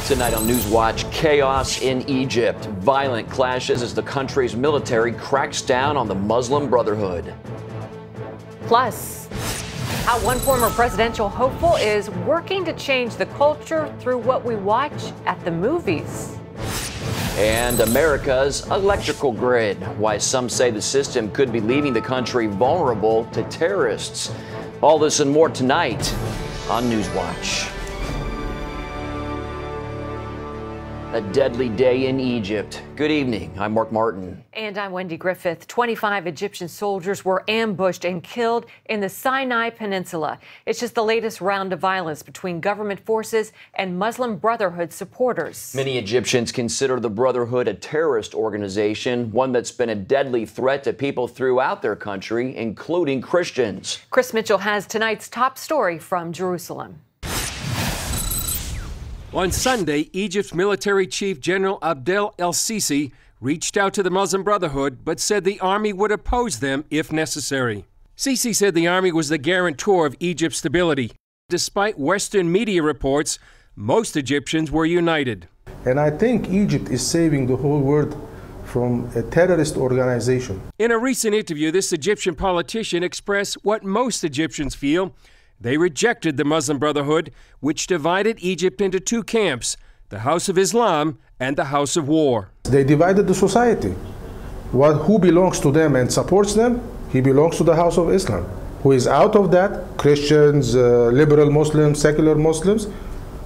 Tonight on NewsWatch, chaos in Egypt. Violent clashes as the country's military cracks down on the Muslim Brotherhood. Plus, how one former presidential hopeful is working to change the culture through what we watch at the movies. And America's electrical grid. Why some say the system could be leaving the country vulnerable to terrorists. All this and more tonight on NewsWatch. A deadly day in Egypt. Good evening. I'm Mark Martin. And I'm Wendy Griffith. 25 Egyptian soldiers were ambushed and killed in the Sinai Peninsula. It's just the latest round of violence between government forces and Muslim Brotherhood supporters. Many Egyptians consider the Brotherhood a terrorist organization, one that's been a deadly threat to people throughout their country, including Christians. Chris Mitchell has tonight's top story from Jerusalem. On Sunday, Egypt's military chief General Abdel el-Sisi reached out to the Muslim Brotherhood but said the army would oppose them if necessary. Sisi said the army was the guarantor of Egypt's stability. Despite Western media reports, most Egyptians were united. And I think Egypt is saving the whole world from a terrorist organization. In a recent interview, this Egyptian politician expressed what most Egyptians feel. They rejected the Muslim Brotherhood, which divided Egypt into two camps, the House of Islam and the House of War. They divided the society. Who belongs to them and supports them, he belongs to the House of Islam. Who is out of that, Christians, liberal Muslims, secular Muslims,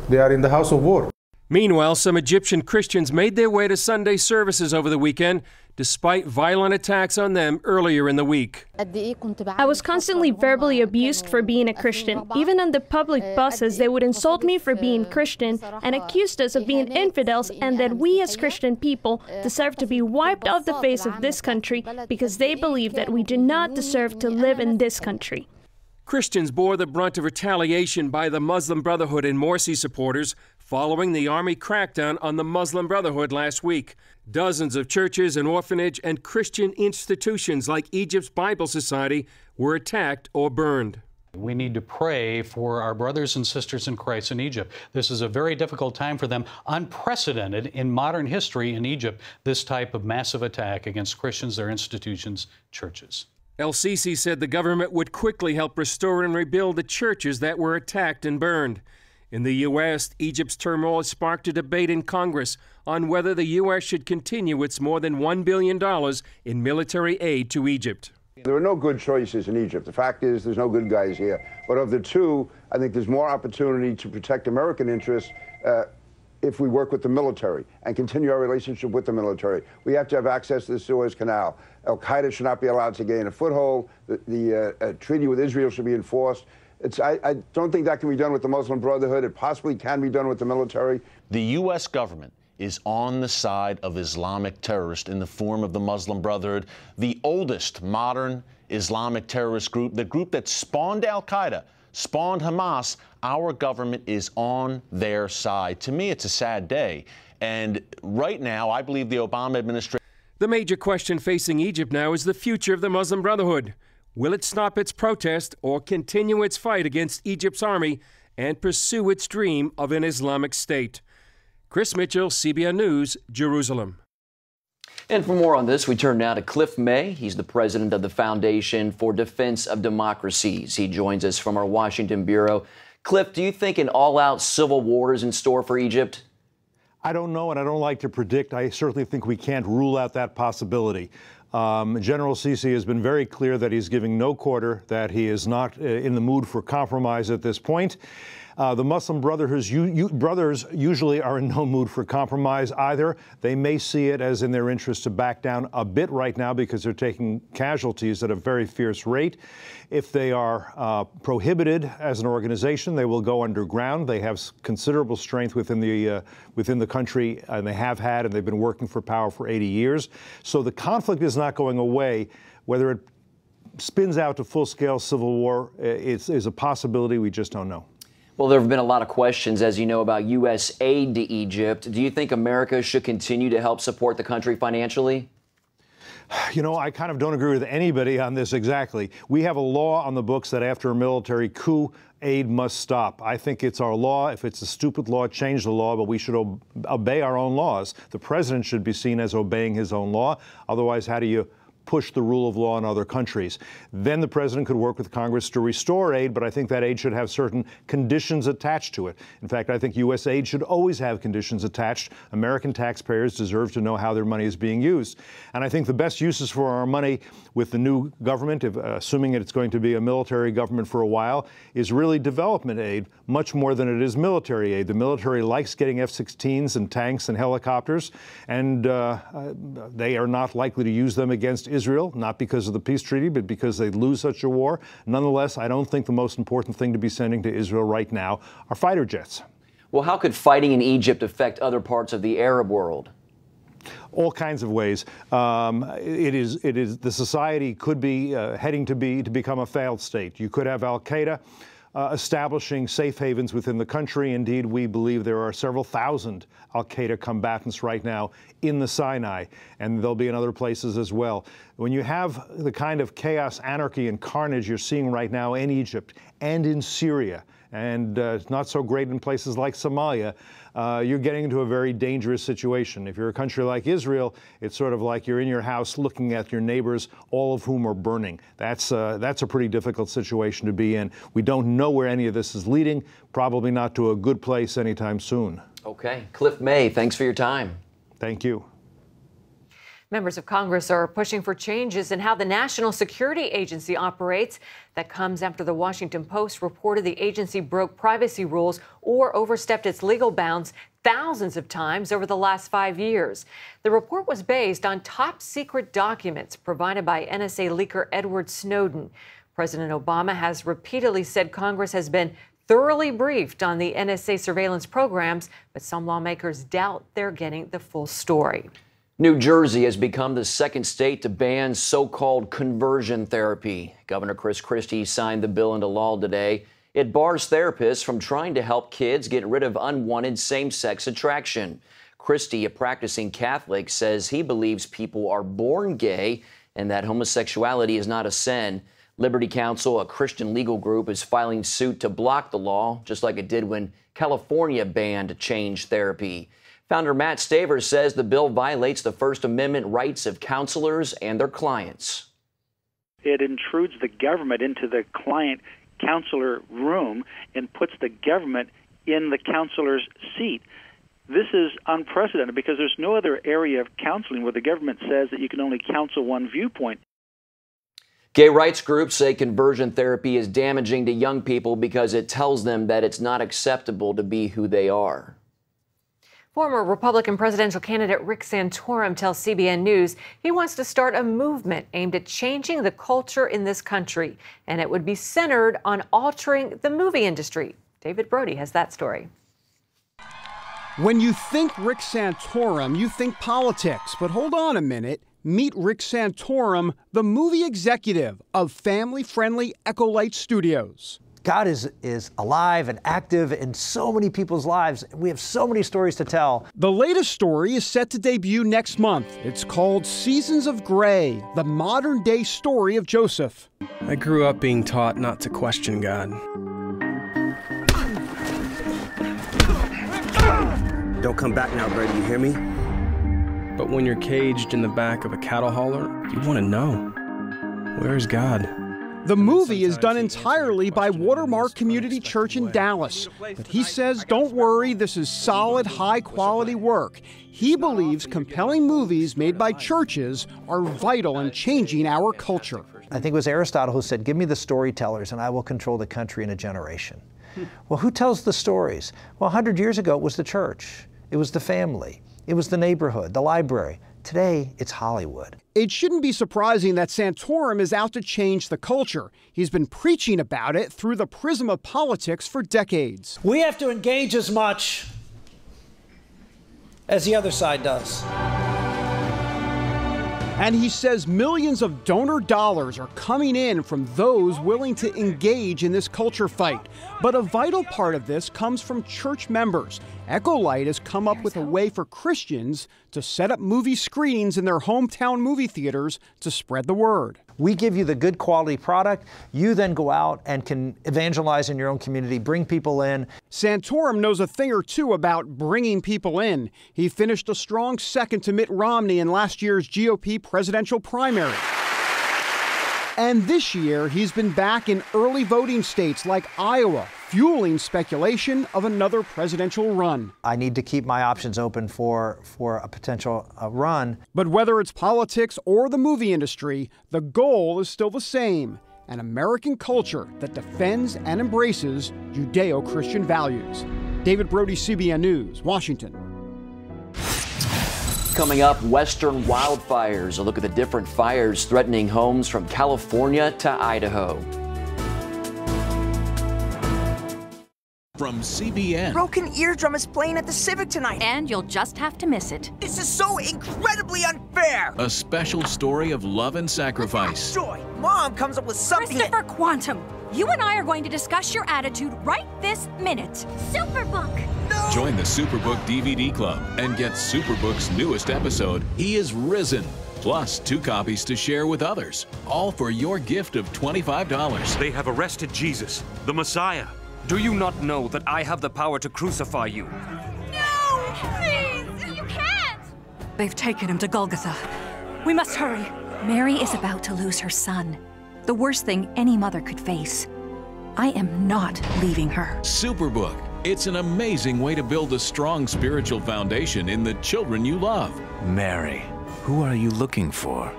they are in the House of War. Meanwhile, some Egyptian Christians made their way to Sunday services over the weekend, despite violent attacks on them earlier in the week. I was constantly verbally abused for being a Christian. Even on the public buses, they would insult me for being Christian and accused us of being infidels, and that we as Christian people deserve to be wiped off the face of this country because they believe that we do not deserve to live in this country. Christians bore the brunt of retaliation by the Muslim Brotherhood and Morsi supporters following the army crackdown on the Muslim Brotherhood last week. Dozens of churches, an orphanage, and Christian institutions like Egypt's Bible Society were attacked or burned. We need to pray for our brothers and sisters in Christ in Egypt. This is a very difficult time for them, unprecedented in modern history in Egypt, this type of massive attack against Christians, their institutions, churches. El-Sisi said the government would quickly help restore and rebuild the churches that were attacked and burned. In the U.S., Egypt's turmoil sparked a debate in Congress on whether the U.S. should continue its more than $1 billion in military aid to Egypt. There are no good choices in Egypt. The fact is there's no good guys here. But of the two, I think there's more opportunity to protect American interests if we work with the military and continue our relationship with the military. We have to have access to the Suez Canal. Al-Qaeda should not be allowed to gain a foothold. The treaty with Israel should be enforced. I don't think that can be done with the Muslim Brotherhood. It possibly can be done with the military. The U.S. government is on the side of Islamic terrorists in the form of the Muslim Brotherhood, the oldest modern Islamic terrorist group, the group that spawned Al-Qaeda, spawned Hamas. Our government is on their side. To me, it's a sad day. And right now, I believe the Obama administration... The major question facing Egypt now is the future of the Muslim Brotherhood. Will it stop its protest or continue its fight against Egypt's army and pursue its dream of an Islamic state? Chris Mitchell, CBN News, Jerusalem. And for more on this, we turn now to Cliff May. He's the president of the Foundation for Defense of Democracies. He joins us from our Washington bureau. Cliff, do you think an all-out civil war is in store for Egypt? I don't know, and I don't like to predict. I certainly think we can't rule out that possibility. General Sisi has been very clear that he's giving no quarter, that he is not in the mood for compromise at this point. The Muslim brothers usually are in no mood for compromise either. They may see it as in their interest to back down a bit right now because they're taking casualties at a very fierce rate. If they are prohibited as an organization, they will go underground. They have considerable strength within the country, and they have had, and they've been working for power for 80 years. So the conflict is not going away. Whether it spins out to full-scale civil war is a possibility. We just don't know. Well, there have been a lot of questions, as you know, about U.S. aid to Egypt. Do you think America should continue to help support the country financially? You know, I kind of don't agree with anybody on this exactly. We have a law on the books that after a military coup, aid must stop. I think it's our law. If it's a stupid law, change the law, but we should obey our own laws. The president should be seen as obeying his own law. Otherwise, how do you push the rule of law in other countries? Then the president could work with Congress to restore aid, but I think that aid should have certain conditions attached to it. In fact, I think U.S. aid should always have conditions attached. American taxpayers deserve to know how their money is being used. And I think the best uses for our money with the new government, assuming it's going to be a military government for a while, is really development aid, much more than it is military aid. The military likes getting F-16s and tanks and helicopters, and they are not likely to use them against Israel, not because of the peace treaty, but because they'd lose such a war. Nonetheless, I don't think the most important thing to be sending to Israel right now are fighter jets. Well, how could fighting in Egypt affect other parts of the Arab world? All kinds of ways. The society could be heading to become a failed state. You could have Al-Qaeda establishing safe havens within the country. Indeed, we believe there are several thousand Al-Qaeda combatants right now in the Sinai, and they'll be in other places as well. When you have the kind of chaos, anarchy, and carnage you're seeing right now in Egypt and in Syria, and it's not so great in places like Somalia, you're getting into a very dangerous situation. If you're a country like Israel, it's sort of like you're in your house looking at your neighbors, all of whom are burning. That's a pretty difficult situation to be in. We don't know where any of this is leading, probably not to a good place anytime soon. Okay. Cliff May, thanks for your time. Thank you. Members of Congress are pushing for changes in how the National Security Agency operates. That comes after the Washington Post reported the agency broke privacy rules or overstepped its legal bounds thousands of times over the last 5 years. The report was based on top secret documents provided by NSA leaker Edward Snowden. President Obama has repeatedly said Congress has been thoroughly briefed on the NSA surveillance programs, but some lawmakers doubt they're getting the full story. New Jersey has become the second state to ban so-called conversion therapy. Governor Chris Christie signed the bill into law today. It bars therapists from trying to help kids get rid of unwanted same-sex attraction. Christie, a practicing Catholic, says he believes people are born gay and that homosexuality is not a sin. Liberty Counsel, a Christian legal group, is filing suit to block the law, just like it did when California banned change therapy. Founder Matt Stavers says the bill violates the First Amendment rights of counselors and their clients. It intrudes the government into the client-counselor room and puts the government in the counselor's seat. This is unprecedented because there's no other area of counseling where the government says that you can only counsel one viewpoint. Gay rights groups say conversion therapy is damaging to young people because it tells them that it's not acceptable to be who they are. Former Republican presidential candidate Rick Santorum tells CBN News he wants to start a movement aimed at changing the culture in this country, and it would be centered on altering the movie industry. David Brody has that story. When you think Rick Santorum, you think politics. But hold on a minute. Meet Rick Santorum, the movie executive of family-friendly Echolite Studios. God is alive and active in so many people's lives. We have so many stories to tell. The latest story is set to debut next month. It's called Seasons of Gray, the modern-day story of Joseph. I grew up being taught not to question God. Don't come back now, Brady, you hear me? But when you're caged in the back of a cattle hauler, you want to know, where is God? The movie is done entirely by Watermark Community Church in Dallas. But he says, don't worry, this is solid, high-quality work. He believes compelling movies made by churches are vital in changing our culture. I think it was Aristotle who said, give me the storytellers and I will control the country in a generation. Well, who tells the stories? Well, 100 years ago, it was the church. It was the family. It was the neighborhood, the library. Today, it's Hollywood. It shouldn't be surprising that Santorum is out to change the culture. He's been preaching about it through the prism of politics for decades. We have to engage as much as the other side does. And he says millions of donor dollars are coming in from those willing to engage in this culture fight. But a vital part of this comes from church members. Echolight has come up with a way for Christians to set up movie screenings in their hometown movie theaters to spread the word. We give you the good quality product. You then go out and can evangelize in your own community, bring people in. Santorum knows a thing or two about bringing people in. He finished a strong second to Mitt Romney in last year's GOP presidential primary. And this year, he's been back in early voting states like Iowa, fueling speculation of another presidential run. I need to keep my options open for a potential run. But whether it's politics or the movie industry, the goal is still the same: an American culture that defends and embraces Judeo-Christian values. David Brody, CBN News, Washington. Coming up, Western wildfires. A look at the different fires threatening homes from California to Idaho. From CBN. Broken Eardrum is playing at the Civic tonight. And you'll just have to miss it. This is so incredibly unfair. A special story of love and sacrifice. Joy, Mom comes up with something. Christopher Quantum, you and I are going to discuss your attitude right this minute. Superbook. No. Join the Superbook DVD Club and get Superbook's newest episode, He is Risen. Plus 2 copies to share with others. All for your gift of $25. They have arrested Jesus, the Messiah. Do you not know that I have the power to crucify you? No! Please! You can't! They've taken him to Golgotha. We must hurry. Mary is about to lose her son. The worst thing any mother could face. I am not leaving her. Superbook. It's an amazing way to build a strong spiritual foundation in the children you love. Mary, who are you looking for?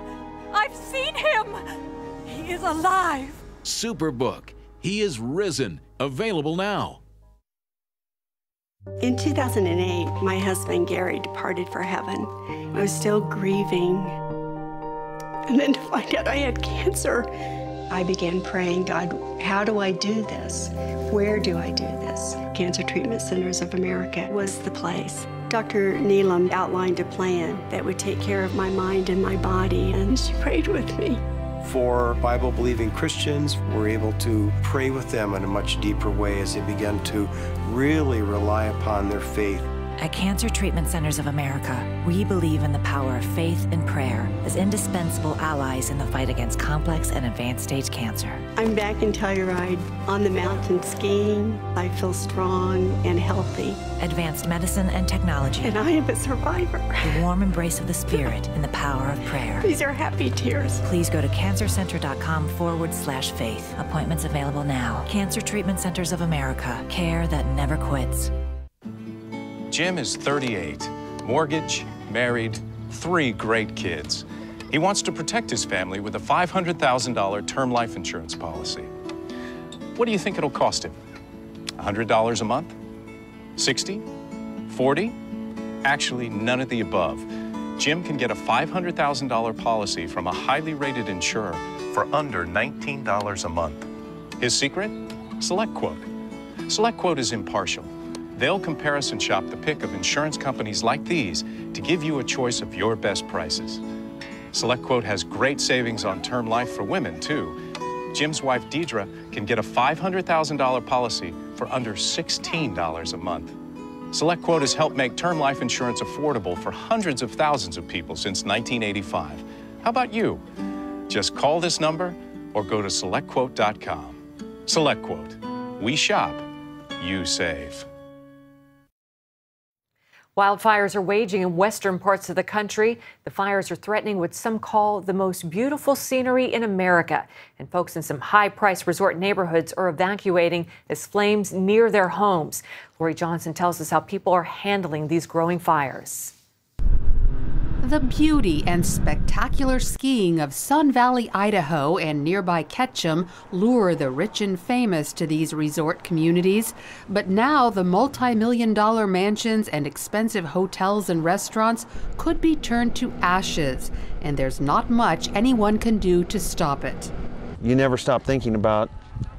I've seen him! He is alive! Superbook. He is Risen. Available now. In 2008, my husband Gary departed for heaven. I was still grieving. And then to find out I had cancer, I began praying, God, how do I do this? Where do I do this? Cancer Treatment Centers of America was the place. Dr. Neelam outlined a plan that would take care of my mind and my body, and she prayed with me. For Bible-believing Christians, we're able to pray with them in a much deeper way as they begin to really rely upon their faith. At Cancer Treatment Centers of America, we believe in the power of faith and prayer as indispensable allies in the fight against complex and advanced stage cancer. I'm back in Telluride on the mountain skiing. I feel strong and healthy. Advanced medicine and technology. And I am a survivor. The warm embrace of the Spirit and the power of prayer. These are happy tears. Please go to cancercenter.com/faith. Appointments available now. Cancer Treatment Centers of America. Care that never quits. Jim is 38, mortgage, married, 3 great kids. He wants to protect his family with a $500,000 term life insurance policy. What do you think it'll cost him? $100 a month? 60? 40? Actually, none of the above. Jim can get a $500,000 policy from a highly rated insurer for under $19 a month. His secret? SelectQuote. SelectQuote is impartial. They'll comparison shop the pick of insurance companies like these to give you a choice of your best prices. SelectQuote has great savings on term life for women, too. Jim's wife, Deidre, can get a $500,000 policy for under $16 a month. SelectQuote has helped make term life insurance affordable for hundreds of thousands of people since 1985. How about you? Just call this number or go to SelectQuote.com. SelectQuote. We shop, you save. Wildfires are waging in western parts of the country. The fires are threatening what some call the most beautiful scenery in America. And folks in some high-priced resort neighborhoods are evacuating as flames near their homes. Lori Johnson tells us how people are handling these growing fires. The beauty and spectacular skiing of Sun Valley, Idaho and nearby Ketchum lure the rich and famous to these resort communities. But now the multi-million-dollar mansions and expensive hotels and restaurants could be turned to ashes, and there's not much anyone can do to stop it. You never stop thinking about,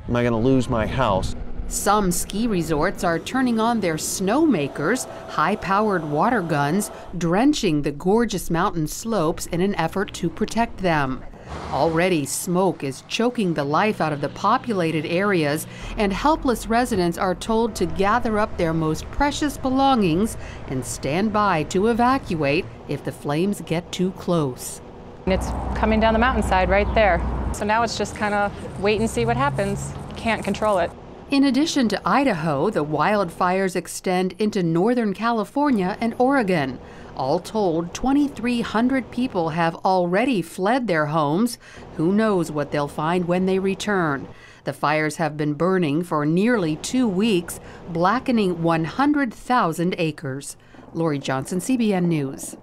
am I going to lose my house? Some ski resorts are turning on their snowmakers, high-powered water guns, drenching the gorgeous mountain slopes in an effort to protect them. Already, smoke is choking the life out of the populated areas, and helpless residents are told to gather up their most precious belongings and stand by to evacuate if the flames get too close. It's coming down the mountainside right there. So now it's just kind of wait and see what happens. Can't control it. In addition to Idaho, the wildfires extend into Northern California and Oregon. All told, 2,300 people have already fled their homes. Who knows what they'll find when they return? The fires have been burning for nearly 2 weeks, blackening 100,000 acres. Lori Johnson, CBN News.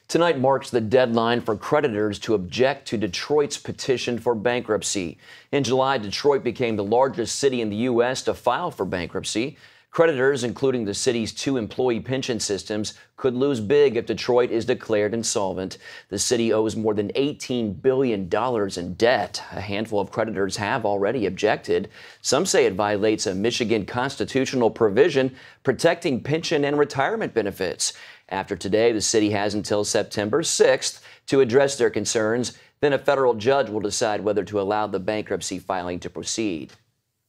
Tonight marks the deadline for creditors to object to Detroit's petition for bankruptcy. In July, Detroit became the largest city in the U.S. to file for bankruptcy. Creditors, including the city's 2 employee pension systems, could lose big if Detroit is declared insolvent. The city owes more than $18 billion in debt. A handful of creditors have already objected. Some say it violates a Michigan constitutional provision protecting pension and retirement benefits. After today, the city has until September 6th to address their concerns. Then a federal judge will decide whether to allow the bankruptcy filing to proceed.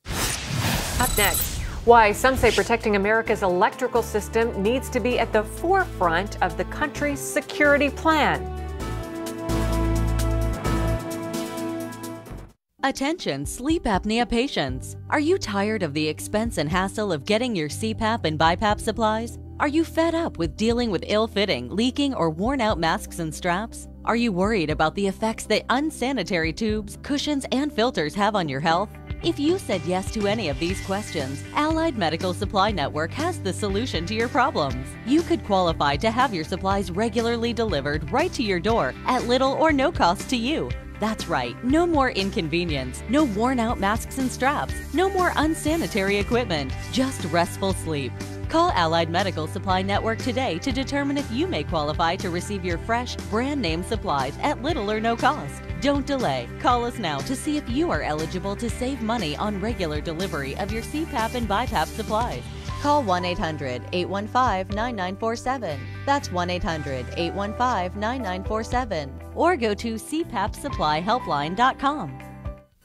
Up next, why some say protecting America's electrical system needs to be at the forefront of the country's security plan. Attention sleep apnea patients. Are you tired of the expense and hassle of getting your CPAP and BiPAP supplies? Are you fed up with dealing with ill-fitting, leaking, or worn-out masks and straps? Are you worried about the effects that unsanitary tubes, cushions, and filters have on your health? If you said yes to any of these questions, Allied Medical Supply Network has the solution to your problems. You could qualify to have your supplies regularly delivered right to your door at little or no cost to you. That's right, no more inconvenience, no worn-out masks and straps, no more unsanitary equipment, just restful sleep. Call Allied Medical Supply Network today to determine if you may qualify to receive your fresh, brand-name supplies at little or no cost. Don't delay. Call us now to see if you are eligible to save money on regular delivery of your CPAP and BiPAP supplies. Call 1-800-815-9947. That's 1-800-815-9947. Or go to cpapsupplyhelpline.com.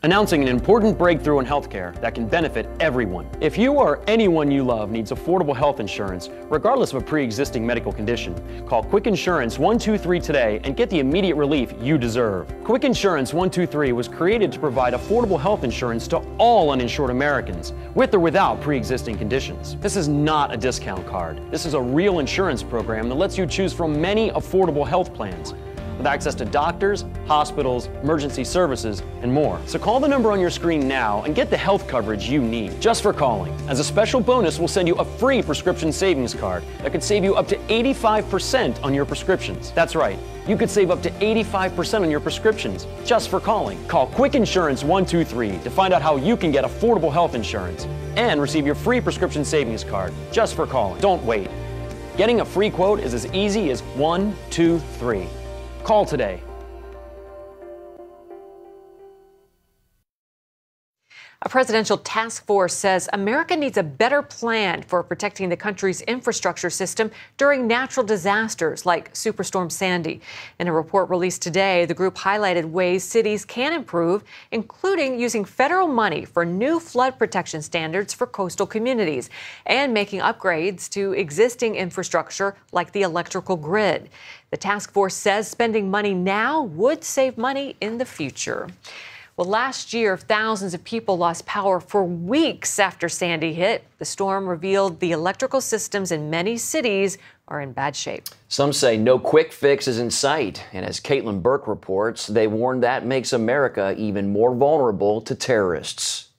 Announcing an important breakthrough in healthcare that can benefit everyone. If you or anyone you love needs affordable health insurance, regardless of a pre-existing medical condition, call Quick Insurance 123 today and get the immediate relief you deserve. Quick Insurance 123 was created to provide affordable health insurance to all uninsured Americans, with or without pre-existing conditions. This is not a discount card. This is a real insurance program that lets you choose from many affordable health plans, with access to doctors, hospitals, emergency services, and more. So call the number on your screen now and get the health coverage you need just for calling. As a special bonus, we'll send you a free prescription savings card that could save you up to 85% on your prescriptions. That's right, you could save up to 85% on your prescriptions just for calling. Call Quick Insurance 123 to find out how you can get affordable health insurance and receive your free prescription savings card just for calling. Don't wait. Getting a free quote is as easy as 1, 2, 3. Call today. A presidential task force says America needs a better plan for protecting the country's infrastructure system during natural disasters like Superstorm Sandy. In a report released today, the group highlighted ways cities can improve, including using federal money for new flood protection standards for coastal communities and making upgrades to existing infrastructure like the electrical grid. The task force says spending money now would save money in the future. Well, last year, thousands of people lost power for weeks after Sandy hit. The storm revealed the electrical systems in many cities are in bad shape. Some say no quick fix is in sight. And as Caitlin Burke reports, they warn that makes America even more vulnerable to terrorists.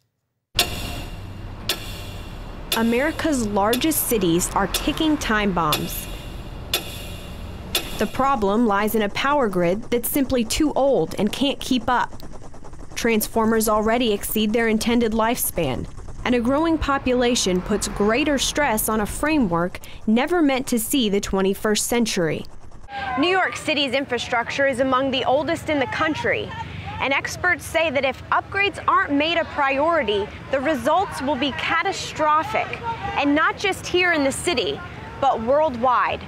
America's largest cities are ticking time bombs. The problem lies in a power grid that's simply too old and can't keep up. Transformers already exceed their intended lifespan, and a growing population puts greater stress on a framework never meant to see the 21st century. New York City's infrastructure is among the oldest in the country. And experts say that if upgrades aren't made a priority, the results will be catastrophic. And not just here in the city, but worldwide.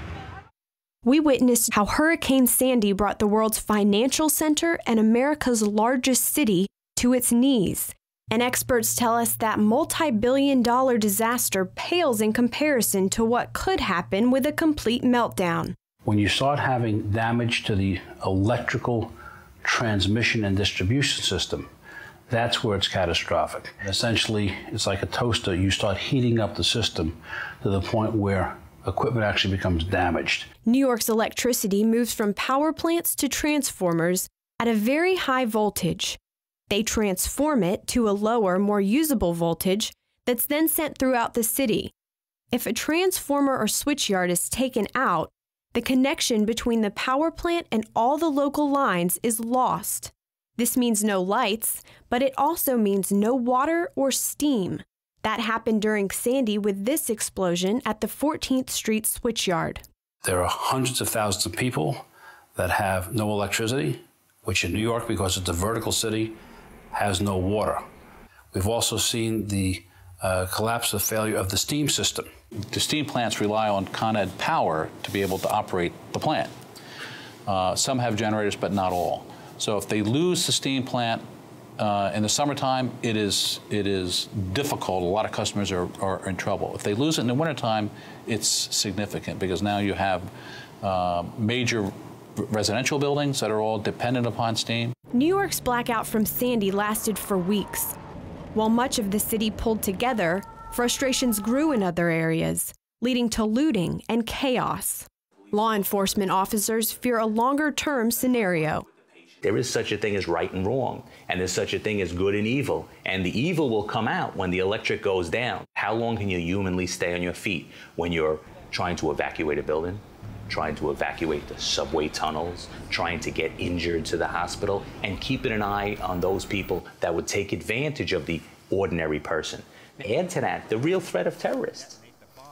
We witnessed how Hurricane Sandy brought the world's financial center and America's largest city to its knees. And experts tell us that multi-billion-dollar disaster pales in comparison to what could happen with a complete meltdown. When you start having damage to the electrical transmission and distribution system, that's where it's catastrophic. Essentially, it's like a toaster. You start heating up the system to the point where equipment actually becomes damaged. New York's electricity moves from power plants to transformers at a very high voltage. They transform it to a lower, more usable voltage that's then sent throughout the city. If a transformer or switchyard is taken out, the connection between the power plant and all the local lines is lost. This means no lights, but it also means no water or steam. That happened during Sandy with this explosion at the 14th Street switchyard. There are hundreds of thousands of people that have no electricity, which in New York, because it's a vertical city, has no water. We've also seen the collapse of failure of the steam system. The steam plants rely on Con Ed power to be able to operate the plant. Some have generators, but not all. So if they lose the steam plant in the summertime, it is difficult. A lot of customers are in trouble. If they lose it in the wintertime, it's significant because now you have major residential buildings that are all dependent upon steam. New York's blackout from Sandy lasted for weeks. While much of the city pulled together, frustrations grew in other areas, leading to looting and chaos. Law enforcement officers fear a longer-term scenario. There is such a thing as right and wrong, and there's such a thing as good and evil, and the evil will come out when the electric goes down. How long can you humanly stay on your feet when you're trying to evacuate a building, trying to evacuate the subway tunnels, trying to get injured to the hospital, and keeping an eye on those people that would take advantage of the ordinary person? Add to that the real threat of terrorists.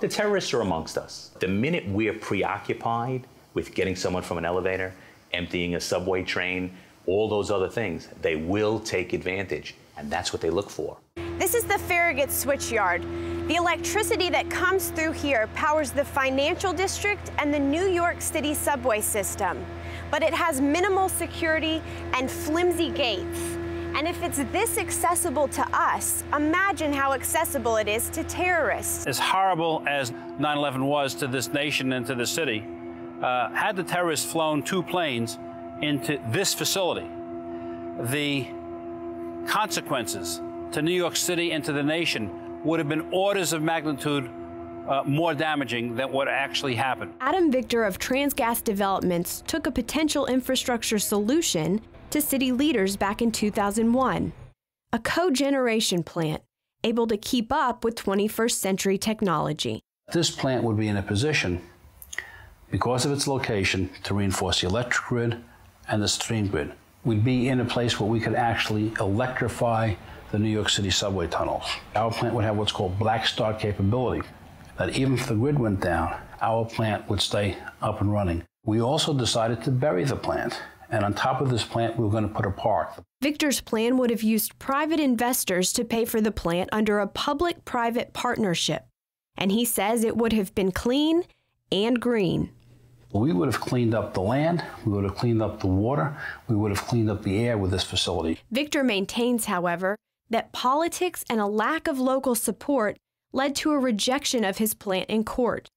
The terrorists are amongst us. The minute we're preoccupied with getting someone from an elevator, emptying a subway train, all those other things, they will take advantage, and that's what they look for. This is the Farragut switchyard. The electricity that comes through here powers the financial district and the New York City subway system. But it has minimal security and flimsy gates. And if it's this accessible to us, imagine how accessible it is to terrorists. As horrible as 9/11 was to this nation and to the city, had the terrorists flown 2 planes into this facility, the consequences to New York City and to the nation would have been orders of magnitude more damaging than what actually happened. Adam Victor of Transgas Developments took a potential infrastructure solution to city leaders back in 2001. A cogeneration plant able to keep up with 21st century technology. This plant would be in a position, because of its location, to reinforce the electric grid and the stream grid. We'd be in a place where we could actually electrify the New York City subway tunnels. Our plant would have what's called black start capability, that even if the grid went down, our plant would stay up and running. We also decided to bury the plant, and on top of this plant, we were going to put a park. Victor's plan would have used private investors to pay for the plant under a public-private partnership, and he says it would have been clean and green. We would have cleaned up the land, we would have cleaned up the water, we would have cleaned up the air with this facility. Victor maintains, however, that politics and a lack of local support led to a rejection of his plant in court.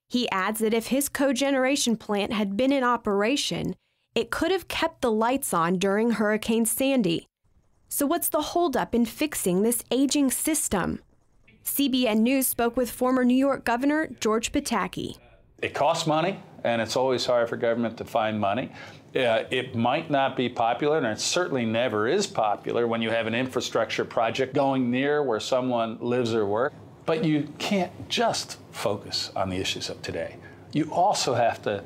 He adds that if his cogeneration plant had been in operation, it could have kept the lights on during Hurricane Sandy. So what's the holdup in fixing this aging system? CBN News spoke with former New York Governor George Pataki. It costs money, and it's always hard for government to find money. It might not be popular, and it certainly never is popular when you have an infrastructure project going near where someone lives or works. But you can't just focus on the issues of today. You also have to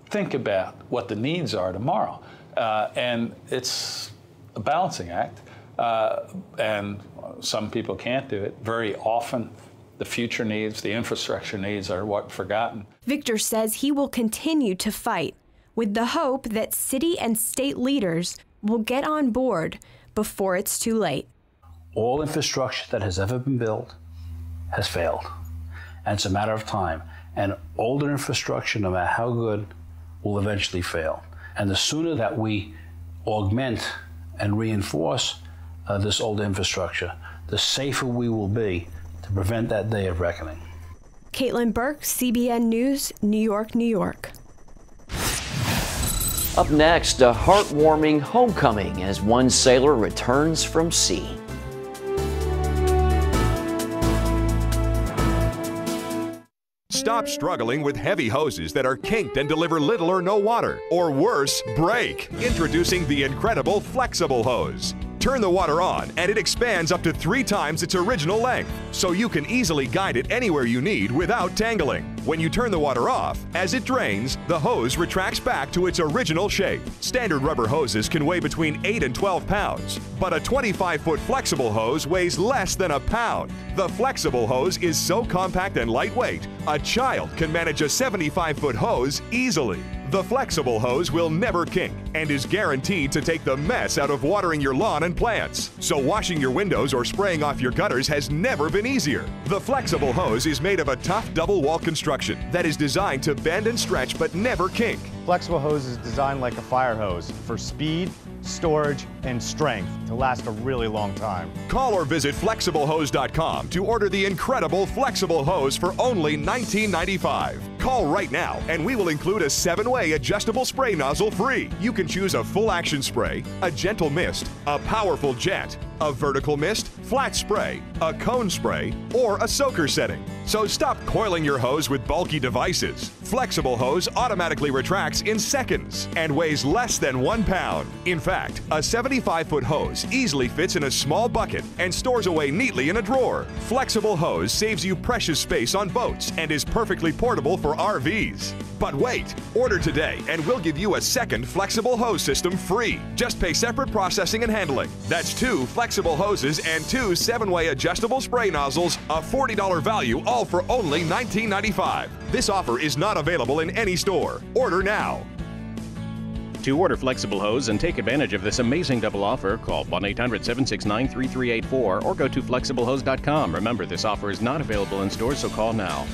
think about what the needs are tomorrow. And it's a balancing act. And some people can't do it. Very often, the future needs, the infrastructure needs are what forgotten. Victor says he will continue to fight with the hope that city and state leaders will get on board before it's too late. All infrastructure that has ever been built has failed. And it's a matter of time. And older infrastructure, no matter how good, will eventually fail. And the sooner that we augment and reinforce this old infrastructure, the safer we will be to prevent that day of reckoning. Caitlin Burke, CBN News, New York, New York. Up next, a heartwarming homecoming as one sailor returns from sea. Stop struggling with heavy hoses that are kinked and deliver little or no water, or worse, break. Introducing the incredible flexible hose. Turn the water on and it expands up to 3 times its original length, so you can easily guide it anywhere you need without tangling. When you turn the water off, as it drains, the hose retracts back to its original shape. Standard rubber hoses can weigh between 8 and 12 pounds, but a 25-foot flexible hose weighs less than a pound. The flexible hose is so compact and lightweight, a child can manage a 75-foot hose easily. The flexible hose will never kink and is guaranteed to take the mess out of watering your lawn and plants. So washing your windows or spraying off your gutters has never been easier. The flexible hose is made of a tough double wall construction that is designed to bend and stretch but never kink. Flexible hose is designed like a fire hose for speed, storage, and strength to last a really long time. Call or visit flexiblehose.com to order the incredible flexible hose for only $19.95. Call right now and we will include a 7-way adjustable spray nozzle free. You can choose a full action spray, a gentle mist, a powerful jet, a vertical mist, flat spray, a cone spray, or a soaker setting. So stop coiling your hose with bulky devices. Flexible hose automatically retracts in seconds and weighs less than 1 pound. In fact, a 75-foot hose easily fits in a small bucket and stores away neatly in a drawer. Flexible hose saves you precious space on boats and is perfectly portable for RVs. But wait, order today and we'll give you a second flexible hose system free. Just pay separate processing and handling. That's 2 flexible hoses and 2 7-way adjustable spray nozzles, a $40 value, all for only $19.95. This offer is not available in any store. Order now. To order flexible hose and take advantage of this amazing double offer, call 1-800-769-3384 or go to flexiblehose.com. Remember, this offer is not available in stores, so call now.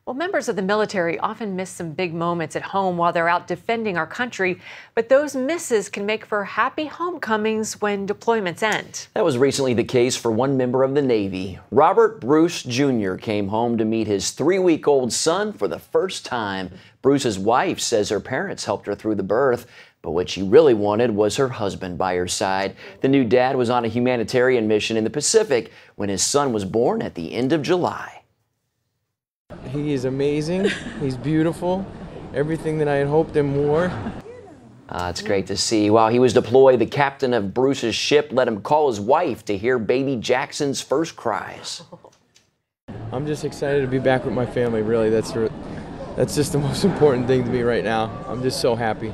Well, members of the military often miss some big moments at home while they're out defending our country, but those misses can make for happy homecomings when deployments end. That was recently the case for one member of the Navy. Robert Bruce Jr. came home to meet his 3-week-old son for the first time. Bruce's wife says her parents helped her through the birth, but what she really wanted was her husband by her side. The new dad was on a humanitarian mission in the Pacific when his son was born at the end of July. He is amazing. He's beautiful. Everything that I had hoped and more. It's great to see. While he was deployed, the captain of Bruce's ship let him call his wife to hear baby Jackson's first cries. I'm just excited to be back with my family, really. That's just the most important thing to me right now. I'm just so happy.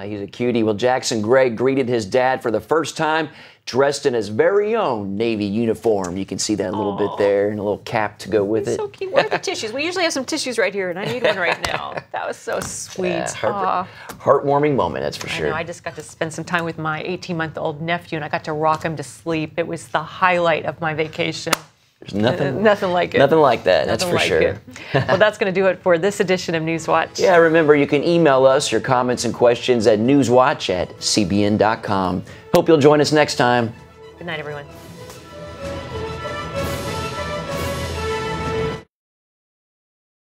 He's a cutie. Well, Jackson Gregg greeted his dad for the first time dressed in his very own Navy uniform. You can see that a little bit there and a little cap to go with it. So cute. Where are the tissues? We usually have some tissues right here, and I need one right now. That was so sweet. Heartwarming moment, that's for sure. I just got to spend some time with my 18-month-old nephew, and I got to rock him to sleep. It was the highlight of my vacation. There's nothing like it. Nothing like that, that's for sure. Well, that's going to do it for this edition of NewsWatch. Yeah, remember, you can email us your comments and questions at newswatch@cbn.com. Hope you'll join us next time. Good night, everyone.